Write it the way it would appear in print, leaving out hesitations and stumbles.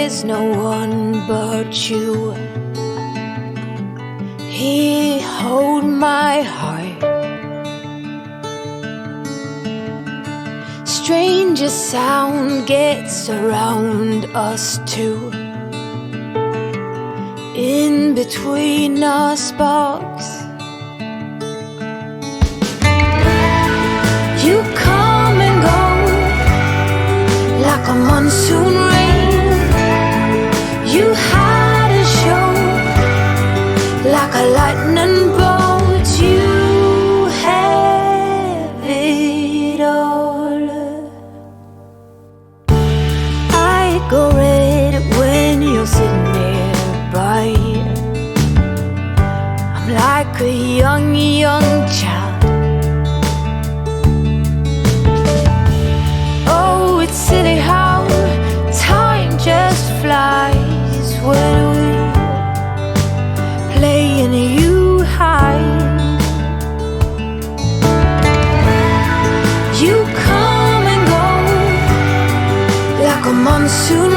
there's no one but you. Here, hold my heart. Stranger sound gets around us too. In between our sparks, you come and go like a monsoon rain. You had a show like a lightning bolt. You have it all. I go red when you're sitting nearby. I'm like a young child. Oh, it's silly how time just flies when we play and you hide. You come and go like a monsoon